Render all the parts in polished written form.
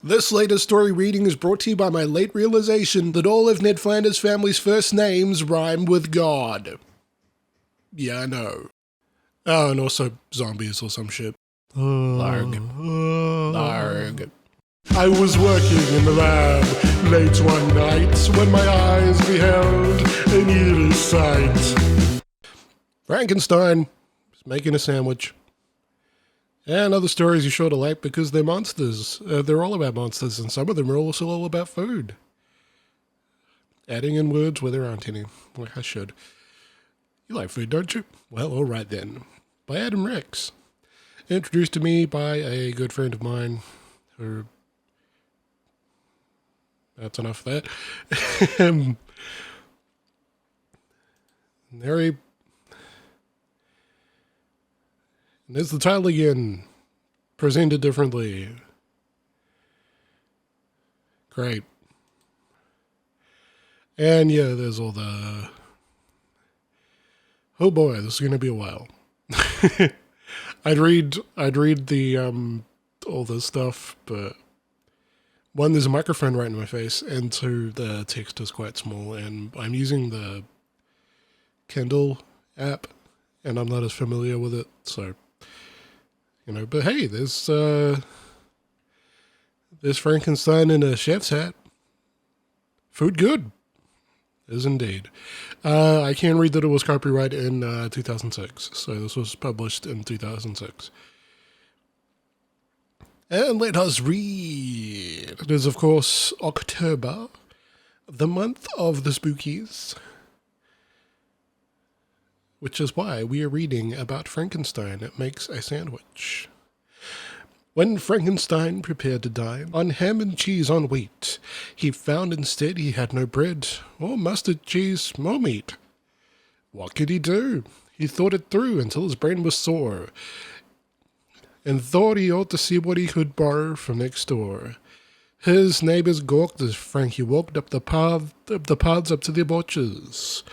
This latest story reading is brought to you by my late realization that all of Ned Flanders' family's first names rhyme with God. Yeah, I know. Oh, and also zombies or some shit. Larg. Larg. I was working in the lab late one night when my eyes beheld an eerie sight. Frankenstein is making a sandwich. And other stories you're sure to like because they're monsters. They're all about monsters, and some of them are also all about food. Adding in words where there aren't any. Like I should. You like food, don't you? Well, alright then. By Adam Rex. Introduced to me by a good friend of mine who... That's enough of that. There's the title again. Presented differently. Great. And yeah, there's all the... Oh boy, this is going to be a while. I'd read the, all this stuff, but one, there's a microphone right in my face, and two, the text is quite small, and I'm using the Kindle app, and I'm not as familiar with it, so... You know, but hey, there's Frankenstein in a chef's hat. Food good. Is indeed. I can read that it was copyrighted in 2006, so this was published in 2006. And let us read. It is, of course, October, the month of the spookies. Which is why we are reading about Frankenstein makes a sandwich. When Frankenstein prepared to dine on ham and cheese on wheat, he found instead he had no bread, or mustard cheese, or meat. What could he do? He thought it through until his brain was sore, and thought he ought to see what he could borrow from next door. His neighbours gawked as Frankie walked up the paths up to their porches.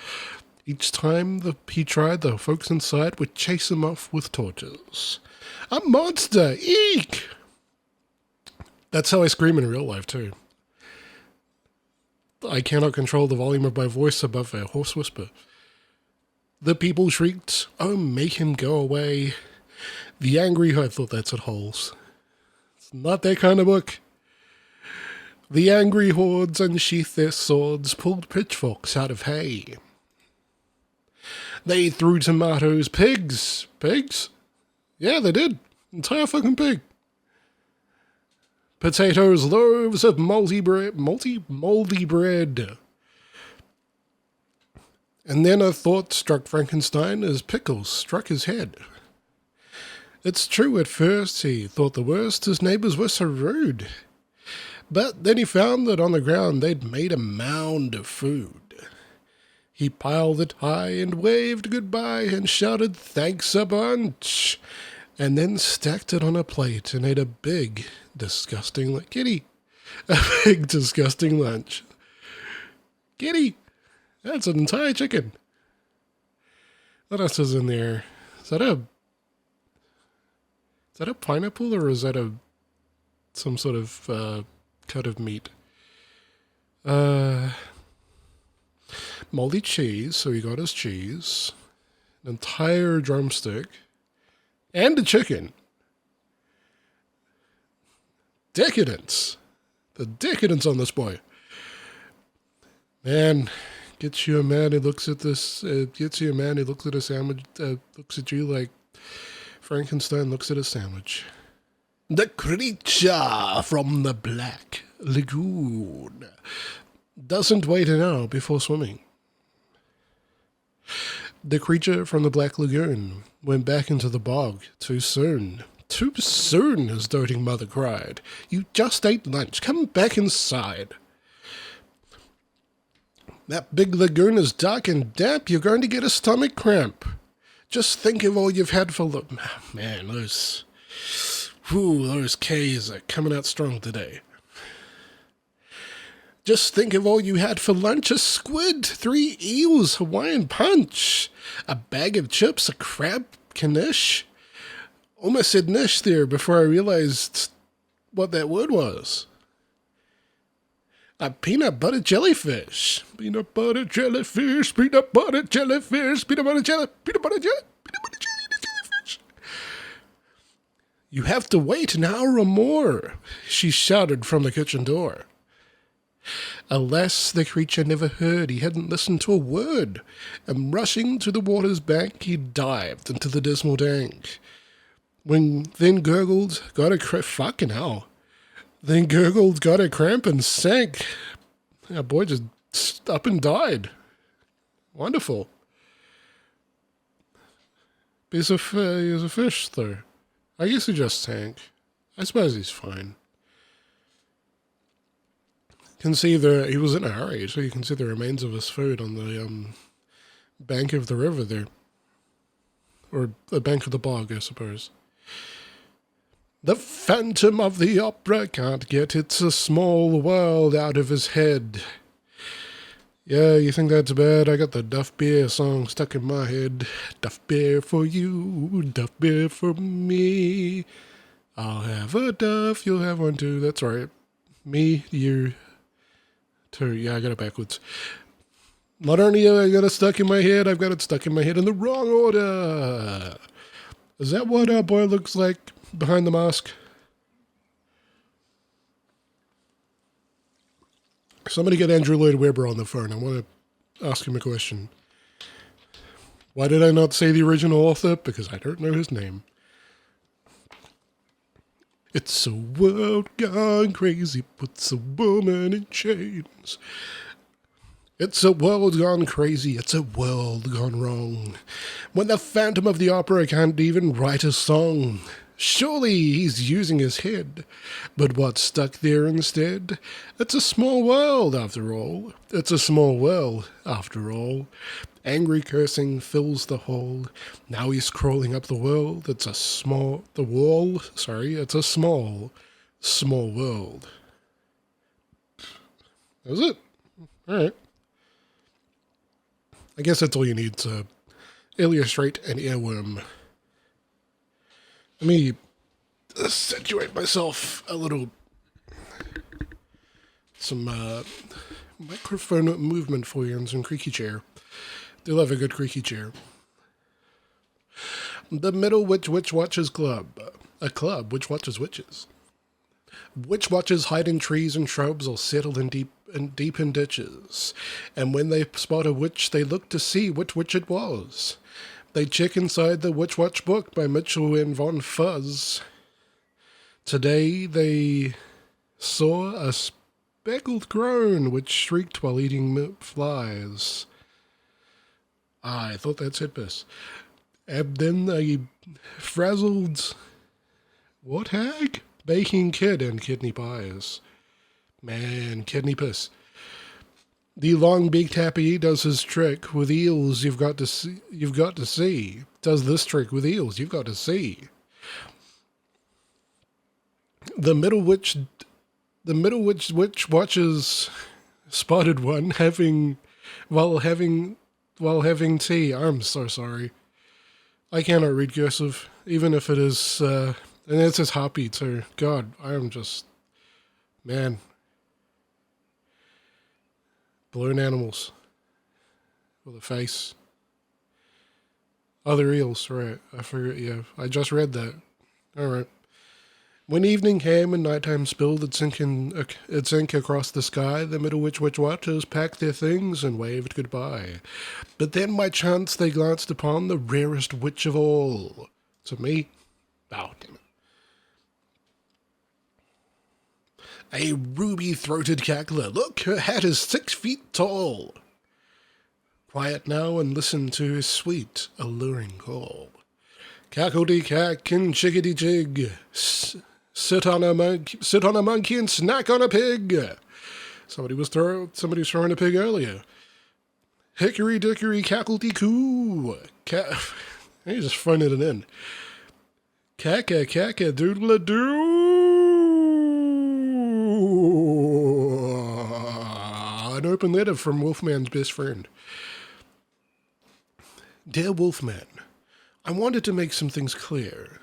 Each time he tried, the folks inside would chase him off with torches. A monster! Eek! That's how I scream in real life, too. I cannot control the volume of my voice above a hoarse whisper. The people shrieked, "Oh, make him go away." The angry... I thought that's at Holes. It's not that kind of book. The angry hordes unsheathed their swords, pulled pitchforks out of hay. They threw tomatoes, pigs. Pigs? Yeah, they did. Entire fucking pig. Potatoes, loaves of moldy bread. And then a thought struck Frankenstein as pickles struck his head. It's true, at first he thought the worst, his neighbours were so rude. But then he found that on the ground they'd made a mound of food. He piled it high and waved goodbye and shouted, "Thanks a bunch," and then stacked it on a plate and ate a big, disgusting kitty. A big, disgusting lunch. Kitty! That's an entire chicken. What else is in there? Is that a pineapple, or is that some sort of cut of meat? Moldy cheese, so he got his cheese, an entire drumstick, and a chicken. Decadence. The decadence on this boy. Man, gets you a man who looks at this, gets you a man who looks at a sandwich, looks at you like Frankenstein looks at a sandwich. The creature from the Black Lagoon doesn't wait an hour before swimming. The creature from the Black Lagoon went back into the bog too soon. Too soon, his doting mother cried. You just ate lunch. Come back inside. That big lagoon is dark and damp. You're going to get a stomach cramp. Just think of all you've had for... Man, those K's are coming out strong today. Just think of all you had for lunch: a squid, 3 eels, Hawaiian punch, a bag of chips, a crab knish. Almost said nish there before I realized what that word was. A peanut butter jellyfish. Peanut butter jellyfish, peanut butter jellyfish, peanut butter jelly, peanut butter jelly, peanut butter jellyfish. You have to wait an hour or more, she shouted from the kitchen door. Alas, the creature never heard. He hadn't listened to a word, and rushing to the water's bank, he dived into the dismal dank. Then gurgled, got a fucking hell. Then gurgled, got a cramp, and sank. Our boy just up and died. Wonderful. He's a fish, though. I guess he just sank. I suppose he's fine. Can see he was in a hurry, so you can see the remains of his food on the bank of the river there. Or the bank of the bog, I suppose. The Phantom of the Opera can't get It's a Small World out of his head. Yeah, you think that's bad? I got the Duff Beer song stuck in my head. Duff Beer for you, Duff Beer for me. I'll have a Duff, you'll have one too. That's right. Me, you, two. Yeah, I got it backwards. Not only have I got it stuck in my head, I've got it stuck in my head in the wrong order. Is that what our boy looks like behind the mask? Somebody get Andrew Lloyd Webber on the phone. I want to ask him a question. Why did I not say the original author? Because I don't know his name. It's a world gone crazy, puts a woman in chains. It's a world gone crazy, it's a world gone wrong. When the Phantom of the Opera can't even write a song. Surely he's using his head. But what's stuck there instead? It's a small world, after all. It's a small world, after all. Angry cursing fills the hall. Now he's crawling up the world. It's a small world. That was it. All right. I guess that's all you need to illustrate an earworm. Let me situate myself a little. Some microphone movement for you and some creaky chair. Do love a good creaky chair. The Middle Witch Watchers Club. A club which watches witches. Witch watchers hide in trees and shrubs or settle in deep in ditches. And when they spot a witch, they look to see which witch it was. They check inside the Witch Watch book by Mitchell and Von Fuzz. Today they saw a speckled crone which shrieked while eating flies. I thought that said piss. And then a frazzled what hag? Baking kid and kidney pies. Man, kidney piss. The long-beaked happy does his trick with eels you've got to see. Does this trick with eels you've got to see. The middle witch watches spotted one while having tea. I'm so sorry. I cannot read cursive, even if it is and it says happy too. God, I am just man. Balloon animals with a face. Other eels, right. I forget, yeah. I just read that. Alright. When evening came and nighttime spilled its ink across the sky, the Middle Witch Watchers packed their things and waved goodbye. But then by chance they glanced upon the rarest witch of all. To me? Oh, damn it. A ruby-throated cackler. Look, her hat is 6 feet tall. Quiet now and listen to his sweet, alluring call. Cackle-de-cack and chickadee-jig. Sit on a monkey and snack on a pig. Somebody's throwing a pig earlier. Hickory-dickory cackle-dee-coo. He's just phoning it in. Caca-caca-doodle-a-doo. An open letter from Wolfman's best friend. Dear Wolfman, I wanted to make some things clear.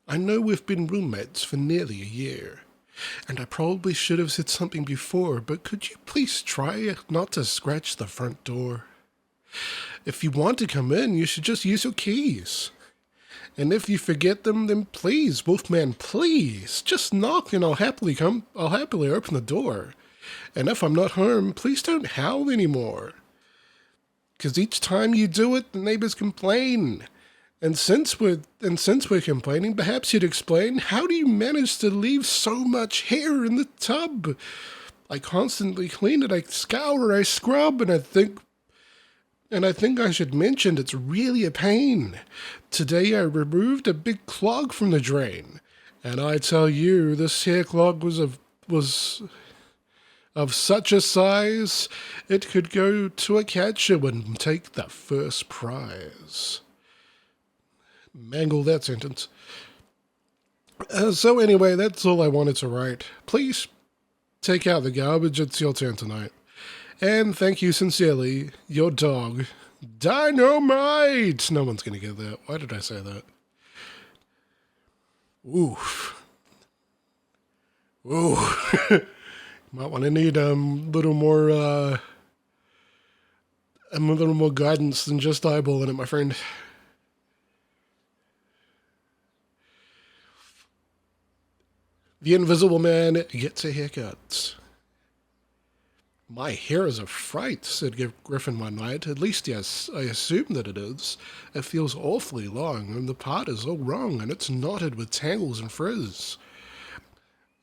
I know we've been roommates for nearly a year. And I probably should have said something before, but could you please try not to scratch the front door? If you want to come in, you should just use your keys. And if you forget them, then please, Wolfman, please, just knock and I'll happily open the door. And if I'm not home, please don't howl anymore. 'Cause each time you do it, the neighbors complain. And since we're complaining, perhaps you'd explain, how do you manage to leave so much hair in the tub? I constantly clean it, I scour, I scrub, and I think I should mention it's really a pain. Today I removed a big clog from the drain, and I tell you, this hair clog was of such a size, it could go to a catcher and take the first prize. Mangle that sentence. So anyway, that's all I wanted to write. Please take out the garbage, it's your turn tonight. And thank you sincerely, your dog, Dynamite! No one's going to get that. Why did I say that? Oof. Ooh. Might want to need a little more guidance than just eyeballing it, my friend. The Invisible Man gets a haircut. My hair is a fright, said Griffin one night. At least, yes, I assume that it is. It feels awfully long, and the part is all wrong, and it's knotted with tangles and frizz.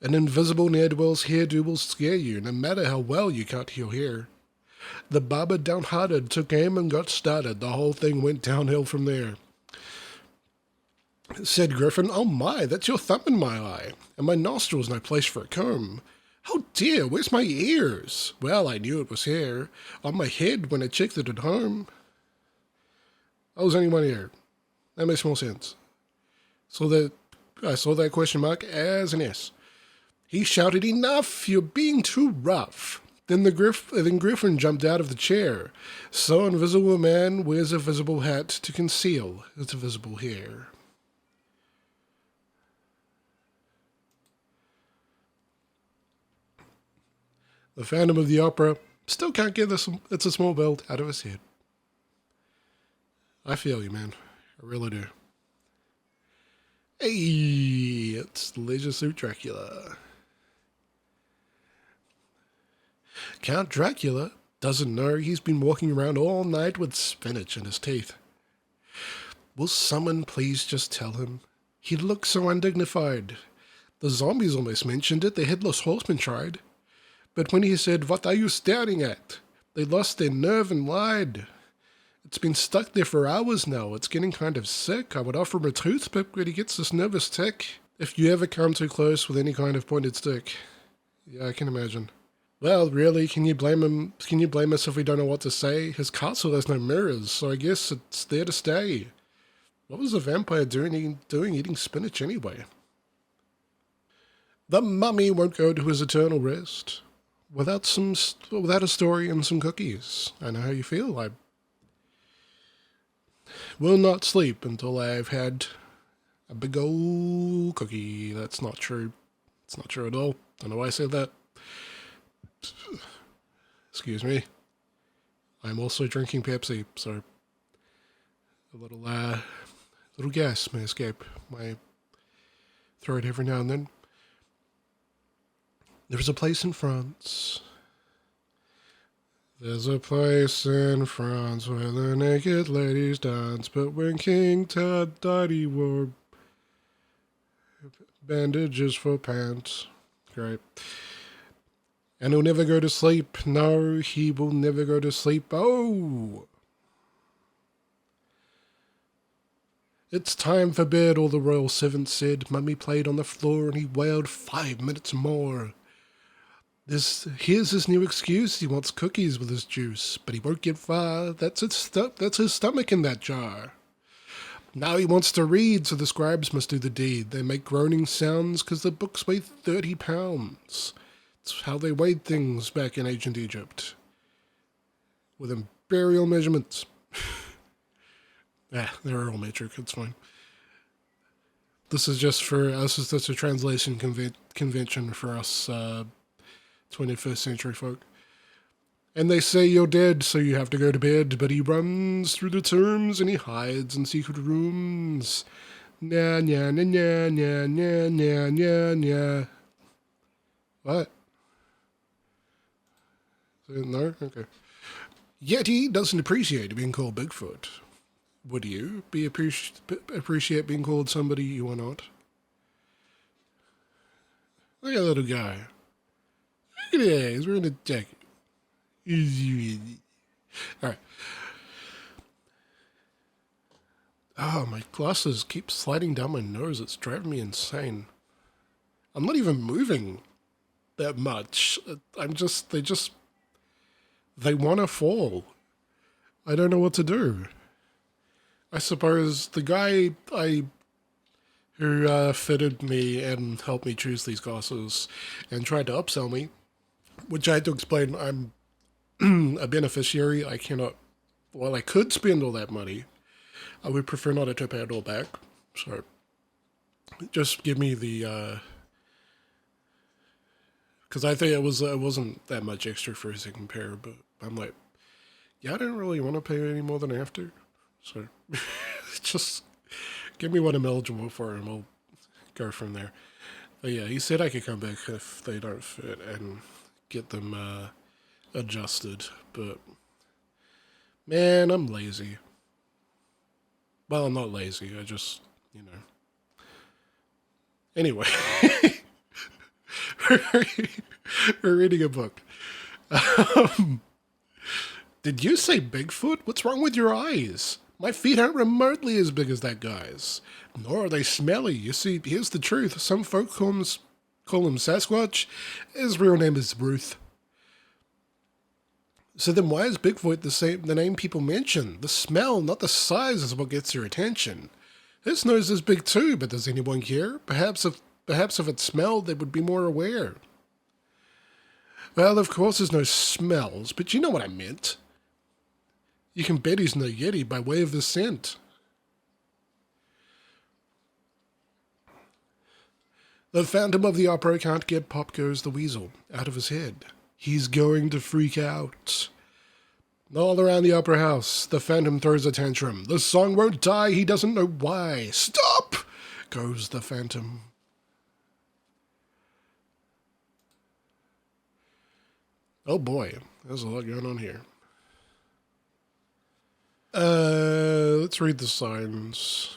An invisible ne'er-do-well's hairdo will scare you, no matter how well you cut your hair. The barber downhearted took aim and got started. The whole thing went downhill from there. Said Griffin, oh my, that's your thumb in my eye, and my nostrils no place for a comb. Oh dear, where's my ears? Well, I knew it was hair on my head when I checked it at home. I was only one ear. That makes more sense. I saw that question mark as an S. He shouted, enough, you're being too rough. Then Griffin jumped out of the chair. So Invisible Man wears a visible hat to conceal his visible hair. The Phantom of the Opera still can't get this It's a Small World out of his head. I feel you, man. I really do. Hey, it's Leisure Suit Dracula. Count Dracula doesn't know he's been walking around all night with spinach in his teeth. Will someone please just tell him? He looks so undignified. The zombies almost mentioned it, the Headless Horseman tried. But when he said, what are you staring at? They lost their nerve and lied. It's been stuck there for hours now. It's getting kind of sick. I would offer him a toothpick, but he gets this nervous tick. If you ever come too close with any kind of pointed stick. Yeah, I can imagine. Well, really, can you blame him? Can you blame us if we don't know what to say? His castle has no mirrors, so I guess it's there to stay. What was a vampire doing eating spinach anyway? The mummy won't go to his eternal rest without a story and some cookies. I know how you feel. I will not sleep until I've had a big old cookie. That's not true. It's not true at all. Don't know why I said that. Excuse me. I'm also drinking Pepsi, so a little gas may escape my throat every now and then. There's a place in France. There's a place in France where the naked ladies dance, but when King Tut died, he wore bandages for pants. Great. And he'll never go to sleep. No, he will never go to sleep. Oh! It's time for bed, all the royal servants said. Mummy played on the floor and he wailed 5 minutes more. Here's his new excuse. He wants cookies with his juice, but he won't get far. That's his stomach in that jar. Now he wants to read, so the scribes must do the deed. They make groaning sounds because the books weigh 30 pounds. It's how they weighed things back in ancient Egypt. With imperial measurements. They're all metric, it's fine. This is just for us. This is a translation convention for us 21st century folk. And they say you're dead, so you have to go to bed. But he runs through the tombs and he hides in secret rooms. Nya, nya, nya, nya, nya, nya, nya, nya, nya. What? No? Okay. Yeti doesn't appreciate being called Bigfoot. Would you appreciate being called somebody you are not? Look at that little guy. Look at that. He's wearing a jacket. Alright. Oh, my glasses keep sliding down my nose. It's driving me insane. I'm not even moving that much. They want to fall. I don't know what to do. I suppose the guy who fitted me and helped me choose these glasses and tried to upsell me, which I had to explain I'm a beneficiary. I cannot, while I could spend all that money, I would prefer not to pay it all back. So just give me the, because I think it wasn't that much extra for a second pair, but I'm like, yeah, I don't really want to pay any more than I have to. So just give me what I'm eligible for and we'll go from there. But yeah, he said I could come back if they don't fit and get them adjusted. But man, I'm lazy. Well, I'm not lazy. I just, Anyway, we're reading a book. Did you say Bigfoot? What's wrong with your eyes? My feet aren't remotely as big as that guy's. Nor are they smelly. You see, here's the truth. Some folk call him Sasquatch. His real name is Ruth. So then why is Bigfoot the name people mention? The smell, not the size, is what gets your attention. His nose is big too, but does anyone care? Perhaps if it smelled, they would be more aware. Well, of course his nose smells, but you know what I meant. You can bet he's no Yeti by way of the scent. The Phantom of the Opera can't get Pop Goes the Weasel out of his head. He's going to freak out. All around the opera house, the Phantom throws a tantrum. The song won't die, he doesn't know why. Stop! Goes the Phantom. Oh boy, there's a lot going on here. Let's read the signs.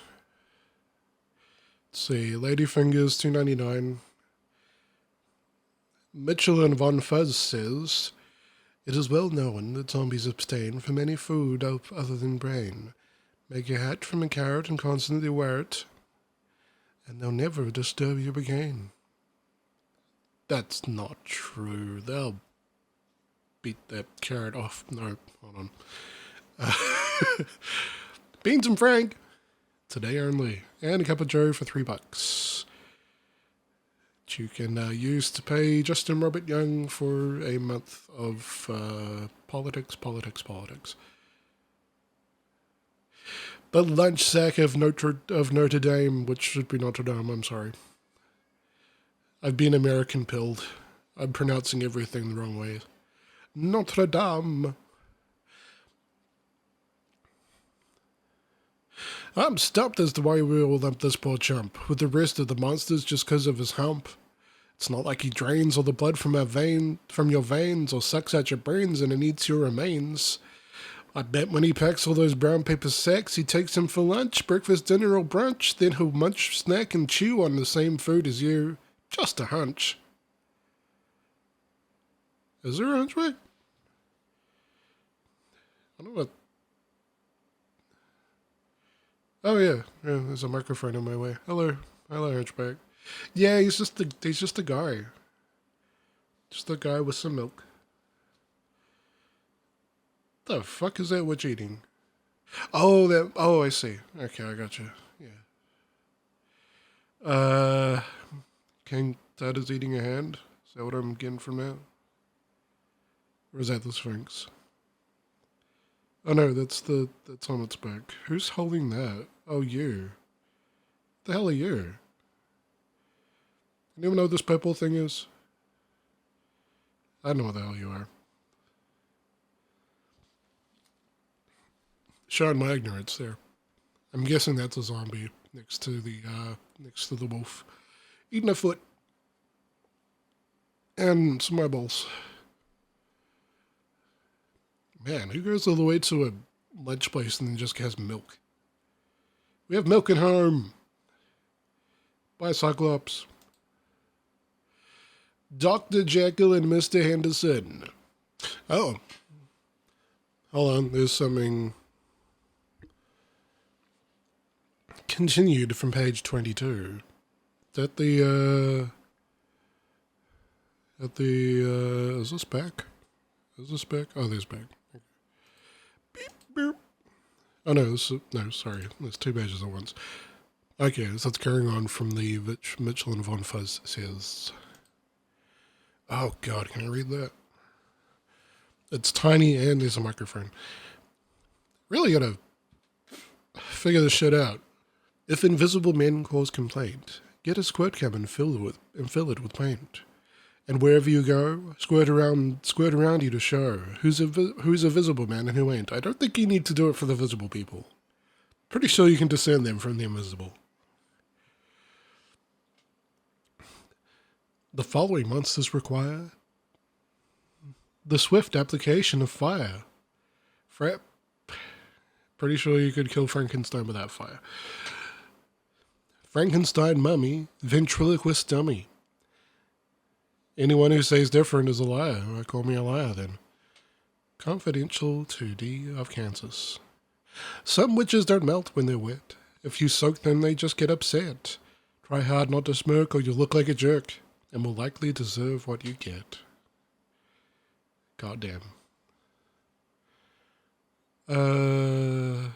Let's see, Ladyfingers, $2.99. Mitchell and Von Fuzz says, it is well known that zombies abstain from any food other than brain. Make a hat from a carrot and constantly wear it, and they'll never disturb you again. That's not true. They'll beat that carrot off. No, hold on. Beans and Frank, today only, and a cup of Joe for $3. You can use to pay Justin Robert Young for a month of politics. The lunch sack of Notre Dame, which should be Notre Dame, I'm sorry. I've been American pilled. I'm pronouncing everything the wrong way. Notre Dame. I'm stumped as to why we all lump this poor chump with the rest of the monsters just because of his hump. It's not like he drains all the blood from your veins or sucks out your brains and then eats your remains. I bet when he packs all those brown paper sacks, he takes them for lunch, breakfast, dinner, or brunch. Then he'll munch, snack, and chew on the same food as you. Just a hunch. Is there a hunchback? I don't know what... Oh yeah, there's a microphone in my way. Hello, hunchback. Yeah, he's just a guy. Just a guy with some milk. The fuck is that witch eating? Oh, I see. Okay, I got you. Yeah. King Dad is eating a hand? Is that what I'm getting from that? Or is that the Sphinx? Oh no, that's on its back. Who's holding that? Oh, you. What the hell are you? Anyone know what this purple thing is? I don't know what the hell you are. Showing my ignorance there. I'm guessing that's a zombie next to the wolf. Eating a foot. And some eyeballs. Man, who goes all the way to a lunch place and then just has milk? We have milk at home. By Cyclops. Dr. Jekyll and Mr. Henderson. Oh. Hold on, there's something continued from page 22. Is this back? Is this back? Oh, there's back. Okay. Beep, beep. Oh, no, sorry. There's two pages at once. Okay, so it's carrying on from the Mitchell and Von Fuzz says. Oh, God, can I read that? It's tiny and there's a microphone. Really gotta figure this shit out. If invisible men cause complaint, get a squirt cam and fill it with paint. And wherever you go, squirt around you to show who's a visible man and who ain't. I don't think you need to do it for the visible people. Pretty sure you can discern them from the invisible. The following monsters require the swift application of fire. Pretty sure you could kill Frankenstein without fire. Frankenstein mummy, ventriloquist dummy. Anyone who says different is a liar. Call me a liar then. Confidential 2D of Kansas. Some witches don't melt when they're wet. If you soak them, they just get upset. Try hard not to smirk or you'll look like a jerk, and will likely deserve what you get. Goddamn. Oh,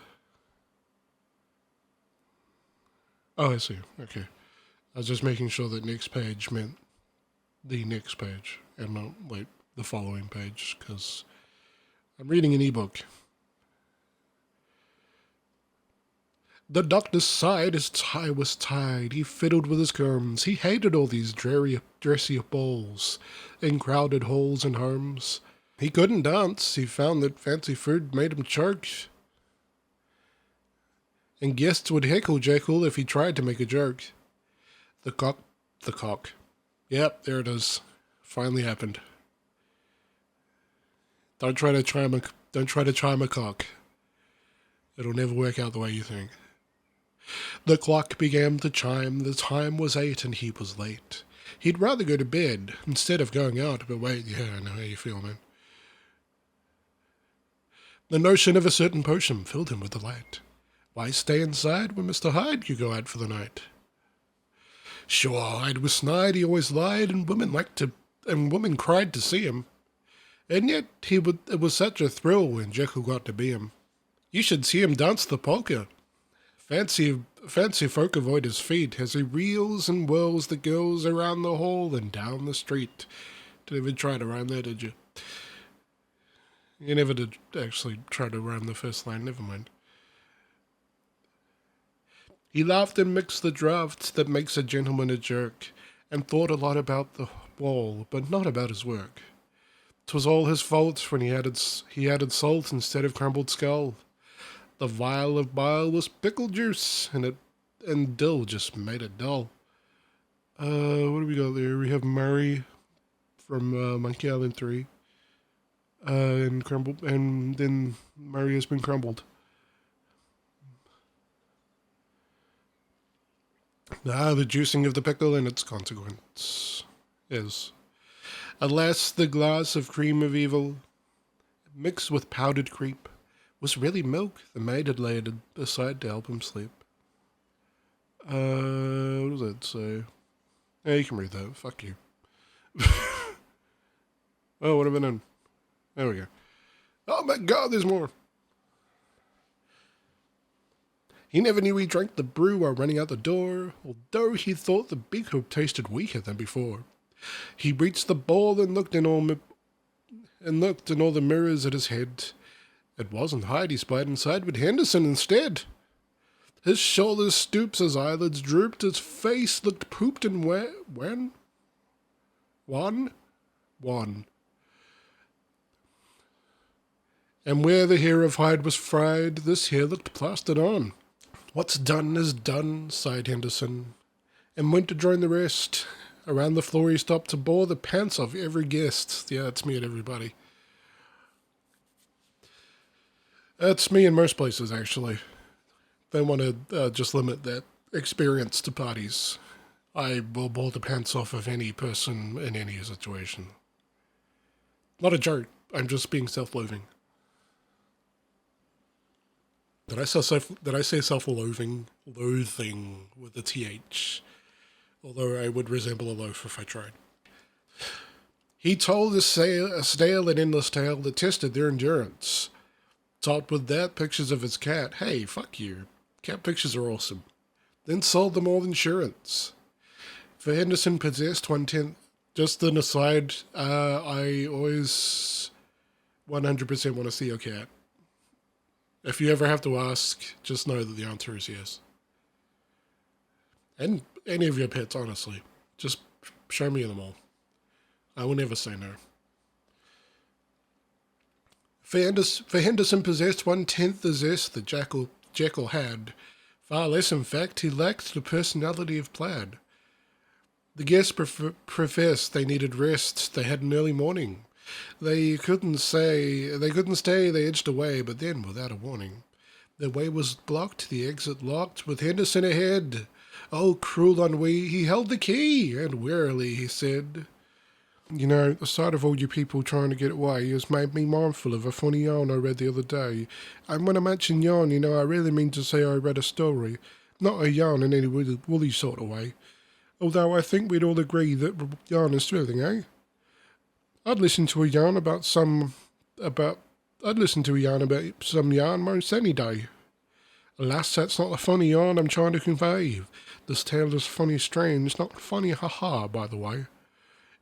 I see. Okay. I was just making sure that next page meant the next page and not, like, the following page, because I'm reading an ebook. The doctor sighed, his tie was tied, he fiddled with his gums, he hated all these dressy balls in crowded halls and homes. He couldn't dance, he found that fancy food made him choke. And guests would heckle Jekyll if he tried to make a joke. The cock. Yep, there it is. Finally happened. Don't try to charm a cock. It'll never work out the way you think. The clock began to chime, the time was 8 and he was late. He'd rather go to bed instead of going out, but wait, yeah, I know how you feel, man. The notion of a certain potion filled him with delight. Why stay inside when Mr. Hyde could go out for the night? Sure, Hyde was snide, he always lied, and women cried to see him. And yet it was such a thrill when Jekyll got to be him. You should see him dance the polka. Fancy folk avoid his feet as he reels and whirls the girls around the hall and down the street. Didn't even try to rhyme that, did you? You never did actually try to rhyme the first line, never mind. He laughed and mixed the draughts that makes a gentleman a jerk, and thought a lot about the wall, but not about his work. 'Twas all his fault when he added salt instead of crumbled skull. The vial of bile was pickle juice, and dill just made it dull. What do we got there? We have Murray from Monkey Island 3. And then Murray has been crumbled. The juicing of the pickle and its consequence is, alas, the glass of cream of evil, mixed with powdered creep, was really milk the maid had laid aside to help him sleep. What does that say? Yeah, you can read that. Fuck you. Oh, what have I done? There we go. Oh my God, there's more. He never knew he drank the brew while running out the door, although he thought the big hoop tasted weaker than before. He reached the ball and looked in all the mirrors at his head. It wasn't Hyde he spied inside, but Henderson instead. His shoulders stooped, his eyelids drooped, his face looked pooped and when? One. And where the hair of hide was fried, this hair looked plastered on. What's done is done, sighed Henderson, and went to join the rest. Around the floor he stopped to bore the pants off every guest. Yeah, that's me and everybody. That's me in most places, actually. They want to just limit that experience to parties. I will bore the pants off of any person in any situation. Not a joke. I'm just being self-loathing. Did I say self-loathing? Loathing with a TH. Although I would resemble a loaf if I tried. He told a stale and endless tale that tested their endurance. Topped with that, pictures of his cat. Hey, fuck you. Cat pictures are awesome. Then sold them all insurance. For Henderson possessed 1/10. Just an aside, I always 100% want to see your cat. If you ever have to ask, just know that the answer is yes. And any of your pets, honestly. Just show me them all. I will never say no. For Henderson possessed 1/10 the zest that Jekyll had. Far less, in fact, he lacked the personality of Plaid. The guests professed they needed rest. They had an early morning. They couldn't stay, they edged away, but then, without a warning, their way was blocked, the exit locked, with Henderson ahead. Oh, cruel ennui, he held the key, and wearily he said, "You know, the sight of all you people trying to get away has made me mindful of a funny yarn I read the other day. And when I mention yarn, you know, I really mean to say I read a story, not a yarn in any woolly sort of way. Although I think we'd all agree that yarn is thrilling, eh? I'd listen to a yarn about some yarn most any day. Alas, that's not the funny yarn I'm trying to convey. This tale is funny strange, not funny ha-ha, by the way.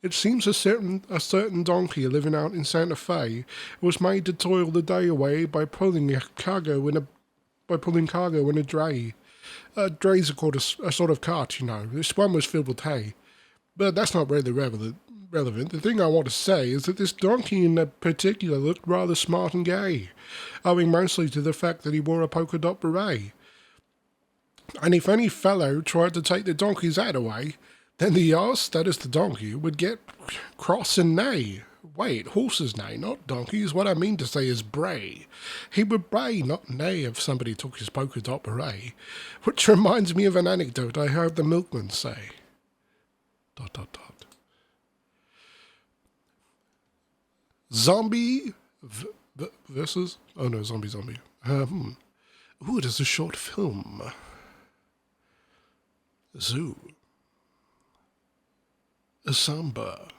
It seems a certain donkey living out in Santa Fe was made to toil the day away by pulling cargo in a dray. Drays are called a sort of cart, you know. This one was filled with hay. But that's not really relevant. The thing I want to say is that this donkey in particular looked rather smart and gay, owing mostly to the fact that he wore a polka dot beret. And if any fellow tried to take the donkey's hat away, then the ass, that is the donkey, would get cross and neigh. Wait, horses neigh, not donkeys. What I mean to say is bray. He would bray, not neigh, if somebody took his polka dot beret. Which reminds me of an anecdote I heard the milkman say. ... Zombie versus... Oh no, zombie. Ooh, it is a short film. Zoo. A samba.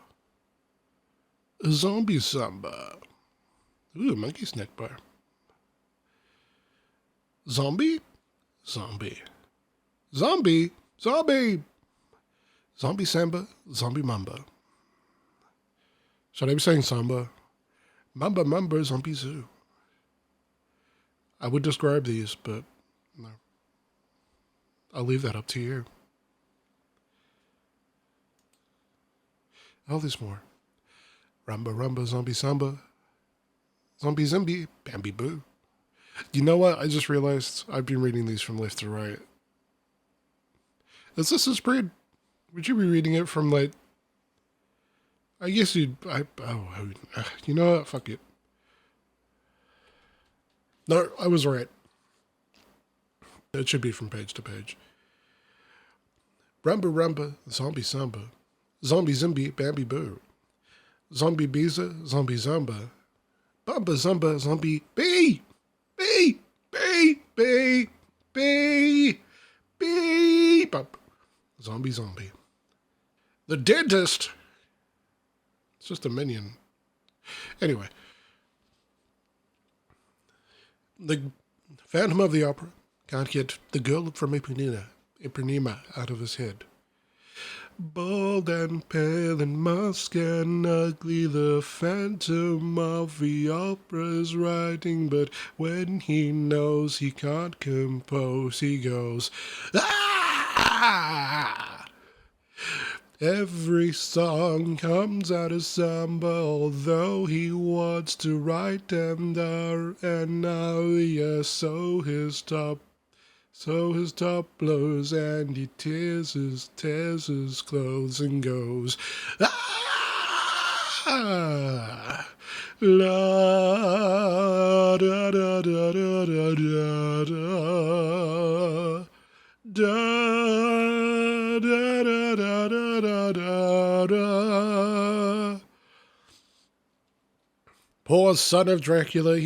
A zombie samba. Ooh, monkey snack bar. Zombie? Zombie. Zombie? Zombie! Zombie samba, zombie mamba. Should I be saying samba? Mamba, zombie zoo. I would describe these, but no. I'll leave that up to you. Oh, there's more. Rumba, zombie samba. Zombie, Bambi boo. You know what? I just realized I've been reading these from left to right. Is this a spread? Would you be reading it from like... I guess you'd... you know what? Fuck it. No, I was right. It should be from page to page. Rumba, zombie samba. Zombie, Bambi boo. Zombie Biza, zombie zamba. Bamba zamba, zombie bee. Bop. Zombie. The dentist. It's just a minion. Anyway. The Phantom of the Opera can't get the girl from Ipanema out of his head. Bald and pale and musk and ugly, the Phantom of the Opera is writing, but when he knows he can't compose, he goes, ah! Every song comes out of samba, although he wants to write and now yes, so his top blows and he tears his clothes and goes, ah, la da da da da da da da. Da da da da da da da. Poor son of Dracula.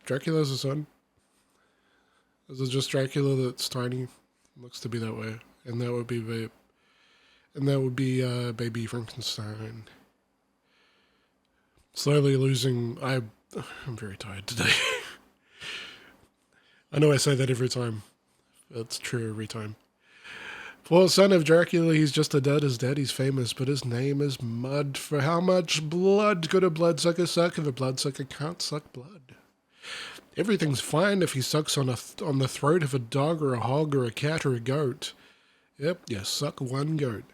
Dracula's a son. Is it just Dracula that's tiny? Looks to be that way, and that would be baby Frankenstein. Slowly losing. I'm very tired today. I know I say that every time. That's true every time. Poor son of Dracula, he's just a dud. His daddy's famous, but his name is Mud. For how much blood could a bloodsucker suck if a bloodsucker can't suck blood? Everything's fine if he sucks on the throat of a dog or a hog or a cat or a goat. Yep, you suck one goat.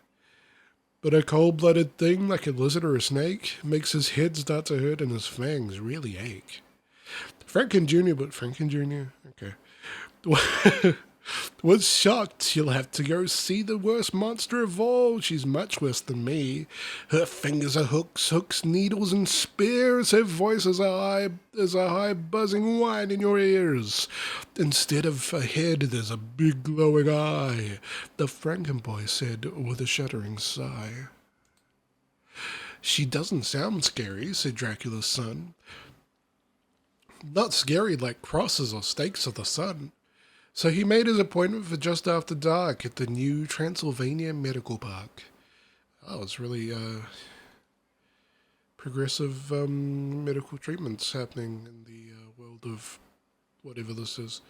But a cold-blooded thing like a lizard or a snake makes his head start to hurt and his fangs really ache. Franken Jr., okay. Was shocked. You'll have to go see the worst monster of all. She's much worse than me. Her fingers are hooks, needles, and spears. Her voice is a high buzzing whine in your ears. Instead of a head, there's a big glowing eye, the Frankenboy said with a shuddering sigh. She doesn't sound scary, said Dracula's son. Not scary like crosses or stakes of the sun. So he made his appointment for just after dark at the new Transylvania Medical Park. Oh, it's really progressive medical treatments happening in the world of whatever this is.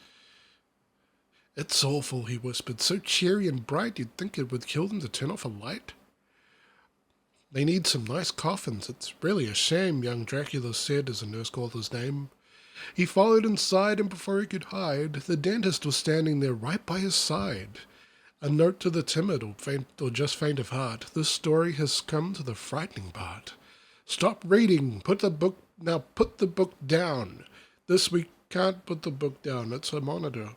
It's awful, he whispered, so cheery and bright you'd think it would kill them to turn off a light. They need some nice coffins. It's really a shame, young Dracula said as a nurse called his name. He followed inside, and before he could hide, the dentist was standing there right by his side. A note to the timid or just faint of heart. This story has come to the frightening part. Stop reading. Put the book down. This we can't put the book down. It's a monitor.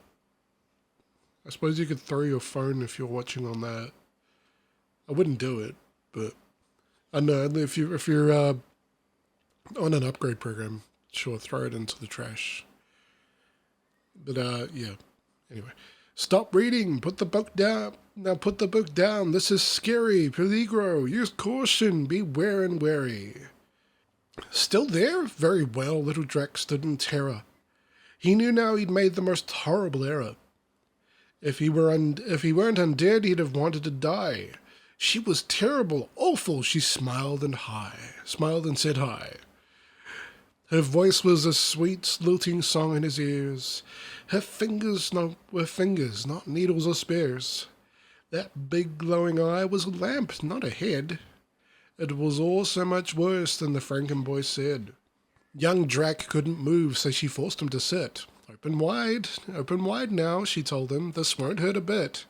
I suppose you could throw your phone if you're watching on that. I wouldn't do it, but I know if you're on an upgrade program. Sure, throw it into the trash. But, yeah. Anyway. Stop reading. Put the book down. Now put the book down. This is scary. Peligro. Use caution. Beware and wary. Still there? Very well. Little Drac stood in terror. He knew now he'd made the most horrible error. If he weren't undead, he'd have wanted to die. She was terrible. Awful. She smiled and said hi. Her voice was a sweet, lilting song in his ears. Her fingers were fingers, not needles or spears. That big glowing eye was a lamp, not a head. It was all so much worse than the Frankenboy said. Young Drac couldn't move, so she forced him to sit. Open wide now, she told him. This won't hurt a bit.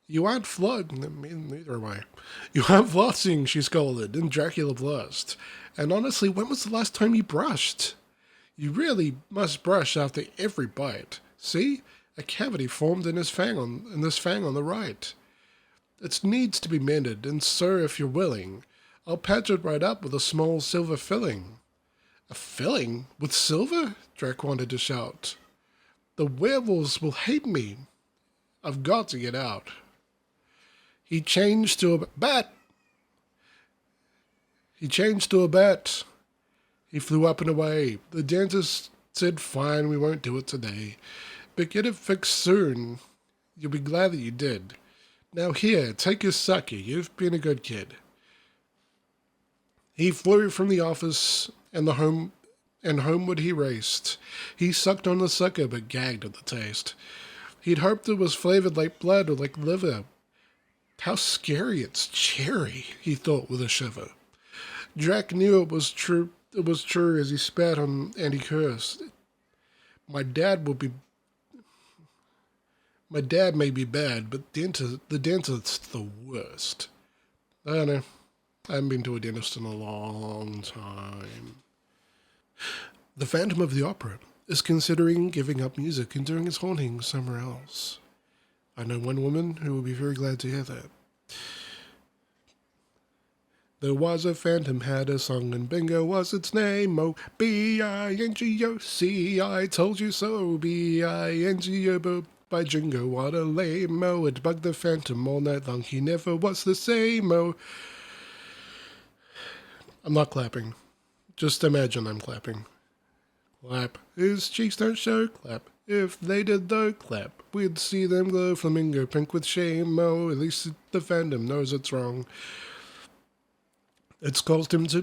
You aren't neither am I. You aren't flossing, she scolded, and Dracula blushed. And honestly, when was the last time you brushed? You really must brush after every bite. See? A cavity formed in this fang on the right. It needs to be mended, and so, if you're willing, I'll patch it right up with a small silver filling. A filling? With silver? Drac wanted to shout. The werewolves will hate me. I've got to get out. He changed to a bat. He flew up and away. The dentist said, fine, we won't do it today. But get it fixed soon. You'll be glad that you did. Now here, take your sucker. You've been a good kid. He flew from the office and homeward he raced. He sucked on the sucker but gagged at the taste. He'd hoped it was flavored like blood or like liver. How scary it's cherry, he thought with a shiver. Drac knew it was true. It was true as he spat on and he cursed. My dad may be bad, but the dentist's the worst. I don't know. I haven't been to a dentist in a long time. The Phantom of the Opera is considering giving up music and doing his haunting somewhere else. I know one woman who will be very glad to hear that. There was a phantom had a song and bingo was its name. Oh, B-I-N-G-O-C, I told you so. B-I-N-G-O, by jingo, what a lame-o. It bugged the phantom all night long. He never was the same-o. I'm not clapping. Just imagine I'm clapping. Clap. His cheeks don't show. Clap. If they did though, clap. We'd see them glow flamingo pink with shame-o. At least the phantom knows it's wrong. It caused him to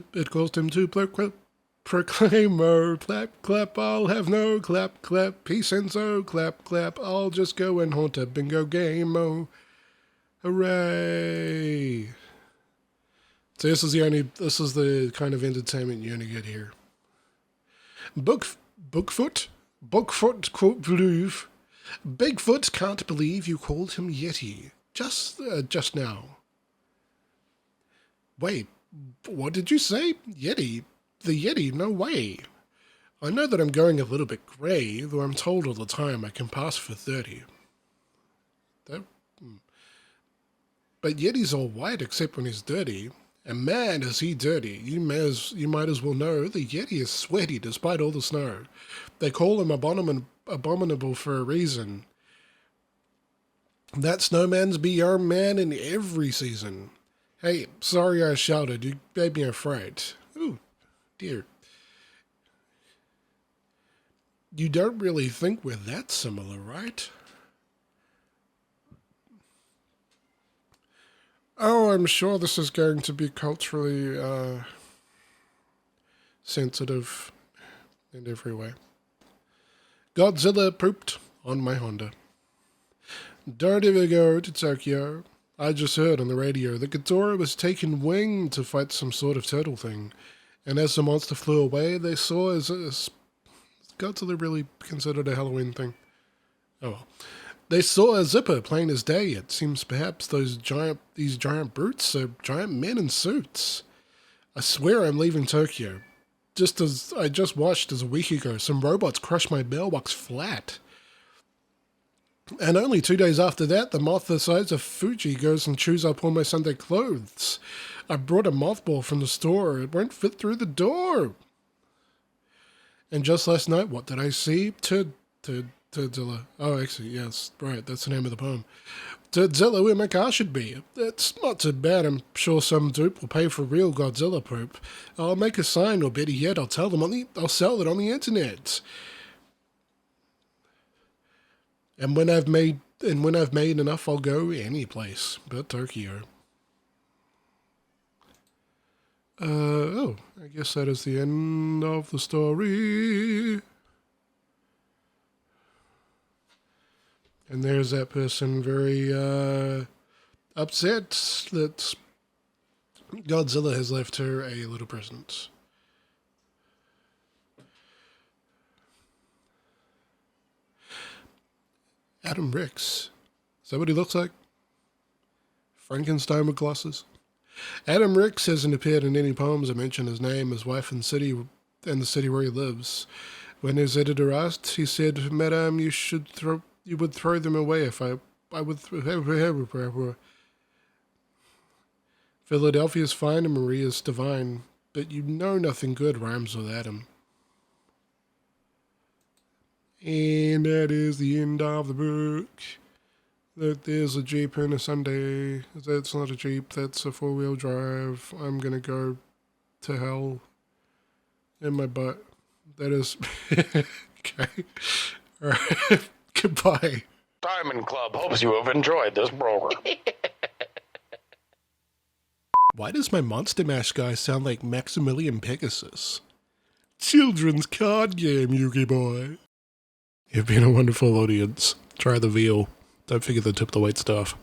proclaim, oh, clap, clap, I'll have no clap, clap, peace and so, clap, clap, I'll just go and haunt a bingo game, oh, hooray. So this is the kind of entertainment you only get here. Bigfoot quote believe. Bigfoot can't believe you called him Yeti. Just now. Wait. What did you say? Yeti? The Yeti? No way. I know that I'm going a little bit grey, though I'm told all the time I can pass for 30. But Yeti's all white except when he's dirty. And man, is he dirty. You might as well know the Yeti is sweaty despite all the snow. They call him abominable for a reason. That snowman's beyond man in every season. Hey, sorry I shouted. You made me afraid. Ooh, dear. You don't really think we're that similar, right? Oh, I'm sure this is going to be culturally sensitive in every way. Godzilla pooped on my Honda. Don't ever go to Tokyo. I just heard on the radio that Ghidorah was taking wing to fight some sort of turtle thing. And as the monster flew away, they saw as Godzilla really considered a Halloween thing. Oh well. They saw a zipper plain as day. It seems perhaps these giant brutes are giant men in suits. I swear I'm leaving Tokyo. Just as I just watched as a week ago, some robots crushed my mailbox flat. And only 2 days after that, the moth the size of Fuji goes and chews up all my Sunday clothes. I brought a mothball from the store. It won't fit through the door. And just last night, what did I see? Turdzilla. Oh, actually, yes, right, that's the name of the poem. Turdzilla where my car should be. It's not too bad. I'm sure some dupe will pay for real Godzilla poop. I'll make a sign, or better yet, I'll sell it on the internet. And when I've made enough, I'll go any place but Tokyo. I guess that is the end of the story. And there's that person very upset that Godzilla has left her a little present. Adam Ricks. Is that what he looks like? Frankenstein with glasses? Adam Ricks hasn't appeared in any poems that mention his name, his wife, and the city where he lives. When his editor asked, he said, "Madame, you would throw them away if I would." Philadelphia's fine and Maria's divine, but you know nothing good rhymes with Adam. And that is the end of the book. There's a Jeep and a Sunday. That's not a Jeep, that's a 4-wheel drive. I'm gonna go to hell in my butt. That is... okay. Alright. Goodbye. Diamond Club hopes you have enjoyed this program. Why does my Monster Mash guy sound like Maximilian Pegasus? Children's card game, Yugi boy. You've been a wonderful audience. Try the veal. Don't forget the tip the wheat stuff.